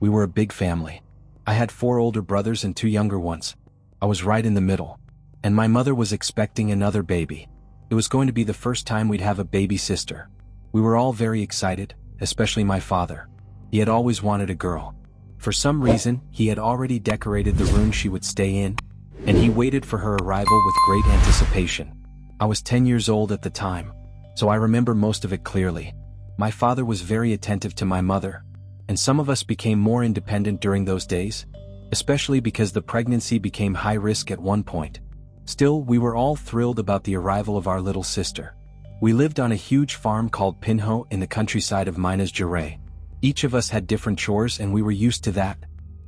We were a big family. I had 4 older brothers and 2 younger ones. I was right in the middle. And my mother was expecting another baby. It was going to be the first time we'd have a baby sister. We were all very excited, especially my father. He had always wanted a girl. For some reason, he had already decorated the room she would stay in, and he waited for her arrival with great anticipation. I was 10 years old at the time, so I remember most of it clearly. My father was very attentive to my mother, and some of us became more independent during those days, especially because the pregnancy became high risk at one point. Still, we were all thrilled about the arrival of our little sister. We lived on a huge farm called Pinho in the countryside of Minas Gerais. Each of us had different chores and we were used to that,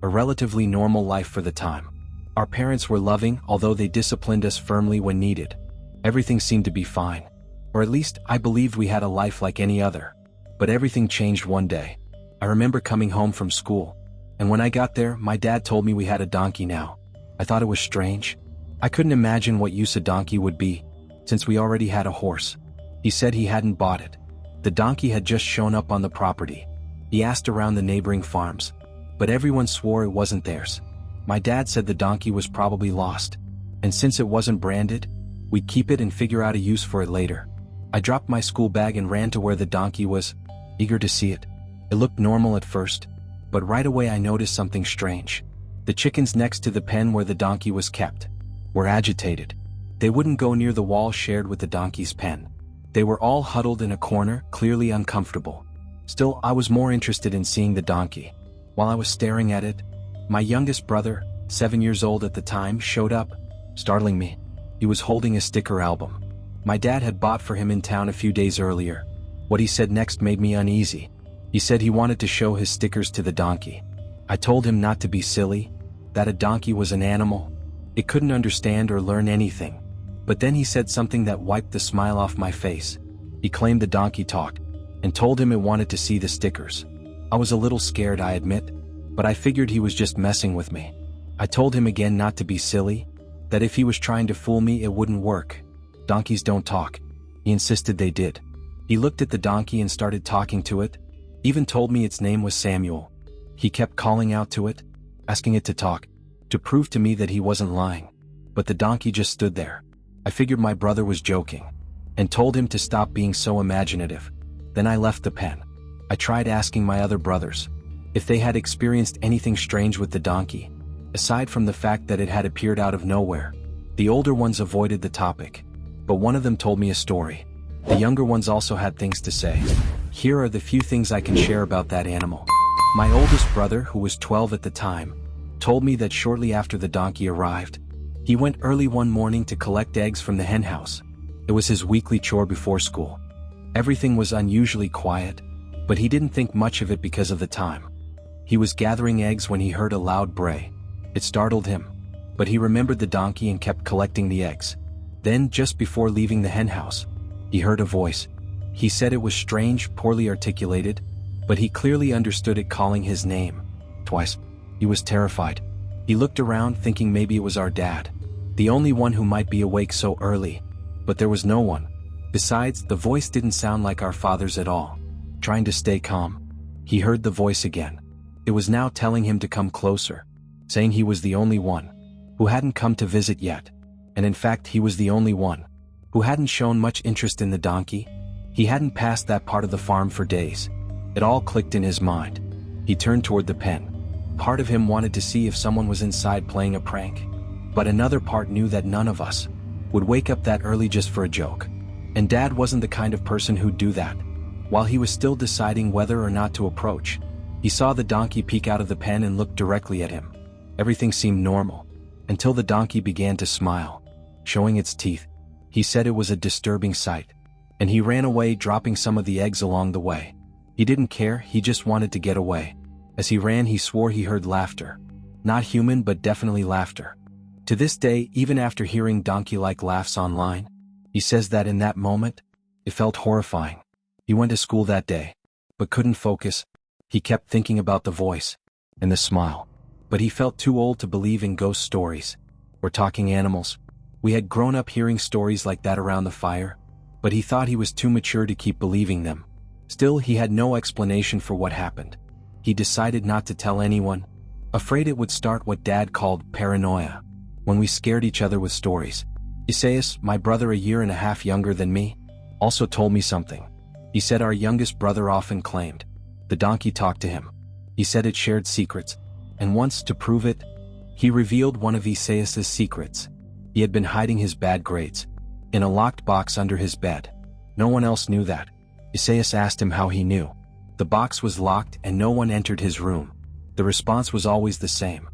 a relatively normal life for the time. Our parents were loving, although they disciplined us firmly when needed. Everything seemed to be fine. Or at least, I believed we had a life like any other. But everything changed one day. I remember coming home from school, and when I got there, my dad told me we had a donkey now. I thought it was strange. I couldn't imagine what use a donkey would be, since we already had a horse. He said he hadn't bought it. The donkey had just shown up on the property. He asked around the neighboring farms, but everyone swore it wasn't theirs. My dad said the donkey was probably lost, and since it wasn't branded, we'd keep it and figure out a use for it later. I dropped my school bag and ran to where the donkey was, eager to see it. It looked normal at first, but right away I noticed something strange. The chickens next to the pen where the donkey was kept were agitated. They wouldn't go near the wall shared with the donkey's pen. They were all huddled in a corner, clearly uncomfortable. Still, I was more interested in seeing the donkey. While I was staring at it, my youngest brother, 7 years old at the time, showed up, startling me. He was holding a sticker album my dad had bought for him in town a few days earlier. What he said next made me uneasy. He said he wanted to show his stickers to the donkey. I told him not to be silly, that a donkey was an animal. It couldn't understand or learn anything. But then he said something that wiped the smile off my face. He claimed the donkey talked, and told him it wanted to see the stickers. I was a little scared, I admit, but I figured he was just messing with me. I told him again not to be silly, that if he was trying to fool me it wouldn't work. Donkeys don't talk. He insisted they did. He looked at the donkey and started talking to it, even told me its name was Samuel. He kept calling out to it, asking it to talk, to prove to me that he wasn't lying. But the donkey just stood there. I figured my brother was joking, and told him to stop being so imaginative. Then I left the pen. I tried asking my other brothers if they had experienced anything strange with the donkey, aside from the fact that it had appeared out of nowhere. The older ones avoided the topic, but one of them told me a story. The younger ones also had things to say. Here are the few things I can share about that animal. My oldest brother, who was 12 at the time, told me that shortly after the donkey arrived, he went early one morning to collect eggs from the hen house. It was his weekly chore before school. Everything was unusually quiet, but he didn't think much of it because of the time. He was gathering eggs when he heard a loud bray. It startled him, but he remembered the donkey and kept collecting the eggs. Then, just before leaving the hen house, he heard a voice. He said it was strange, poorly articulated, but he clearly understood it calling his name. Twice. He was terrified. He looked around thinking maybe it was our dad, the only one who might be awake so early. But there was no one. Besides, the voice didn't sound like our father's at all. Trying to stay calm, he heard the voice again. It was now telling him to come closer, saying he was the only one who hadn't come to visit yet. And in fact, he was the only one who hadn't shown much interest in the donkey. He hadn't passed that part of the farm for days. It all clicked in his mind. He turned toward the pen. Part of him wanted to see if someone was inside playing a prank, but another part knew that none of us would wake up that early just for a joke. And Dad wasn't the kind of person who'd do that. While he was still deciding whether or not to approach, he saw the donkey peek out of the pen and look directly at him. Everything seemed normal, until the donkey began to smile, showing its teeth. He said it was a disturbing sight, and he ran away, dropping some of the eggs along the way. He didn't care, he just wanted to get away. As he ran, he swore he heard laughter. Not human, but definitely laughter. To this day, even after hearing donkey-like laughs online, he says that in that moment, it felt horrifying. He went to school that day, but couldn't focus. He kept thinking about the voice and the smile. But he felt too old to believe in ghost stories or talking animals. We had grown up hearing stories like that around the fire, but he thought he was too mature to keep believing them. Still, he had no explanation for what happened. He decided not to tell anyone, afraid it would start what Dad called paranoia, when we scared each other with stories. Isaias, my brother a year and a half younger than me, also told me something. He said our youngest brother often claimed the donkey talked to him. He said it shared secrets, and once, to prove it, he revealed one of Isaias's secrets. He had been hiding his bad grades in a locked box under his bed. No one else knew that. Isaias asked him how he knew. The box was locked and no one entered his room. The response was always the same.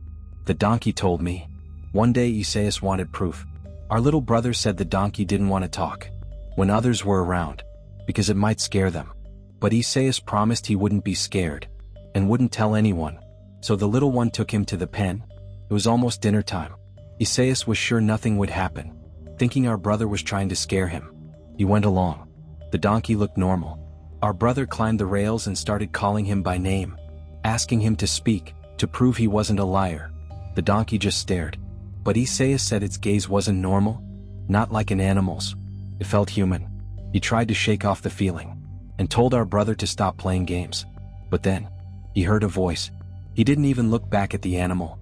The donkey told me. One day Isaias wanted proof. Our little brother said the donkey didn't want to talk when others were around, because it might scare them. But Isaias promised he wouldn't be scared and wouldn't tell anyone. So the little one took him to the pen. It was almost dinner time. Isaias was sure nothing would happen, thinking our brother was trying to scare him. He went along. The donkey looked normal. Our brother climbed the rails and started calling him by name, asking him to speak, to prove he wasn't a liar. The donkey just stared. But Isaias said its gaze wasn't normal, not like an animal's. It felt human. He tried to shake off the feeling, and told our brother to stop playing games. But then, he heard a voice. He didn't even look back at the animal.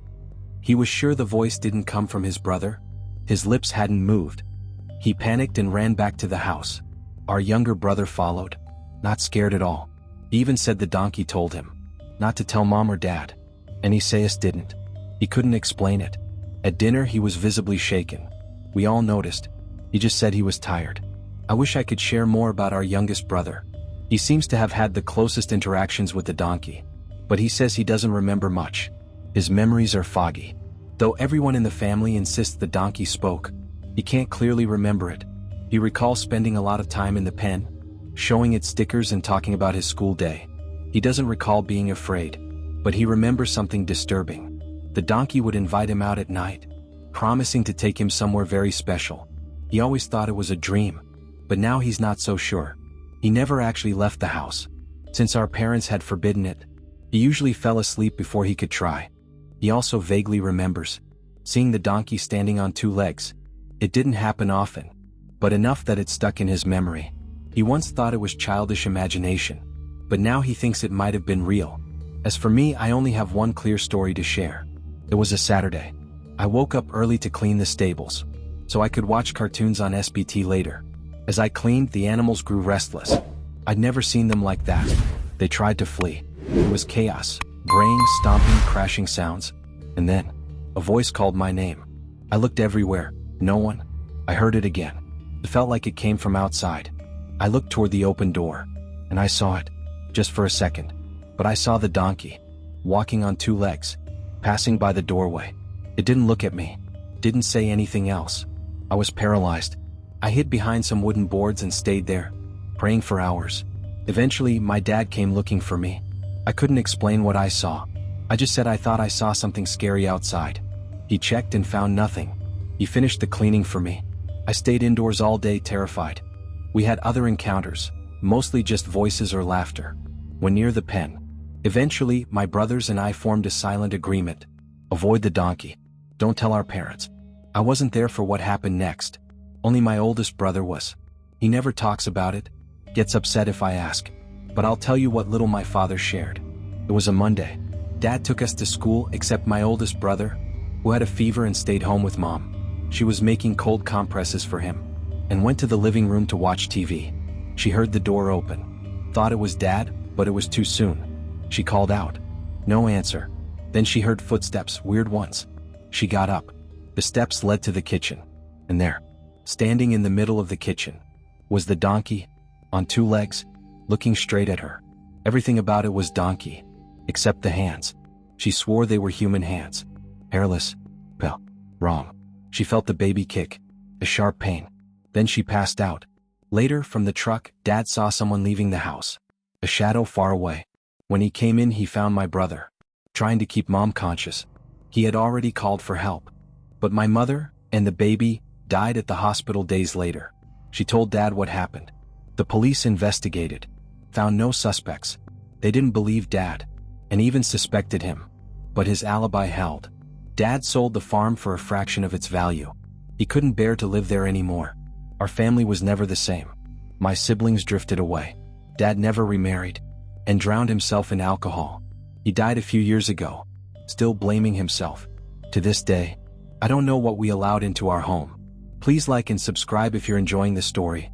He was sure the voice didn't come from his brother. His lips hadn't moved. He panicked and ran back to the house. Our younger brother followed, not scared at all. He even said the donkey told him not to tell Mom or Dad. And Isaias didn't. He couldn't explain it. At dinner he was visibly shaken. We all noticed. He just said he was tired. I wish I could share more about our youngest brother. He seems to have had the closest interactions with the donkey, but he says he doesn't remember much. His memories are foggy. Though everyone in the family insists the donkey spoke, he can't clearly remember it. He recalls spending a lot of time in the pen, showing it stickers and talking about his school day. He doesn't recall being afraid, but he remembers something disturbing. The donkey would invite him out at night, promising to take him somewhere very special. He always thought it was a dream, but now he's not so sure. He never actually left the house, since our parents had forbidden it. He usually fell asleep before he could try. He also vaguely remembers seeing the donkey standing on two legs. It didn't happen often, but enough that it stuck in his memory. He once thought it was childish imagination, but now he thinks it might have been real. As for me, I only have one clear story to share. It was a Saturday. I woke up early to clean the stables, so I could watch cartoons on SBT later. As I cleaned, the animals grew restless. I'd never seen them like that. They tried to flee. It was chaos, braying, stomping, crashing sounds. And then, a voice called my name. I looked everywhere. No one. I heard it again. It felt like it came from outside. I looked toward the open door, and I saw it. Just for a second. But I saw the donkey, walking on two legs, passing by the doorway. It didn't look at me. Didn't say anything else. I was paralyzed. I hid behind some wooden boards and stayed there, praying for hours. Eventually, my dad came looking for me. I couldn't explain what I saw. I just said I thought I saw something scary outside. He checked and found nothing. He finished the cleaning for me. I stayed indoors all day, terrified. We had other encounters, mostly just voices or laughter, when near the pen. Eventually, my brothers and I formed a silent agreement. Avoid the donkey. Don't tell our parents. I wasn't there for what happened next. Only my oldest brother was. He never talks about it, gets upset if I ask. But I'll tell you what little my father shared. It was a Monday. Dad took us to school except my oldest brother, who had a fever and stayed home with Mom. She was making cold compresses for him, and went to the living room to watch TV. She heard the door open. Thought it was Dad, but it was too soon. She called out. No answer. Then she heard footsteps, weird ones. She got up. The steps led to the kitchen. And there, standing in the middle of the kitchen, was the donkey, on two legs, looking straight at her. Everything about it was donkey, except the hands. She swore they were human hands. Hairless. Well, wrong. She felt the baby kick, a sharp pain. Then she passed out. Later, from the truck, Dad saw someone leaving the house, a shadow far away. When he came in, he found my brother, trying to keep Mom conscious. He had already called for help. But my mother and the baby died at the hospital days later. She told Dad what happened. The police investigated, found no suspects. They didn't believe Dad, and even suspected him. But his alibi held. Dad sold the farm for a fraction of its value. He couldn't bear to live there anymore. Our family was never the same. My siblings drifted away. Dad never remarried, and drowned himself in alcohol. He died a few years ago, still blaming himself. To this day, I don't know what we allowed into our home. Please like and subscribe if you're enjoying the story.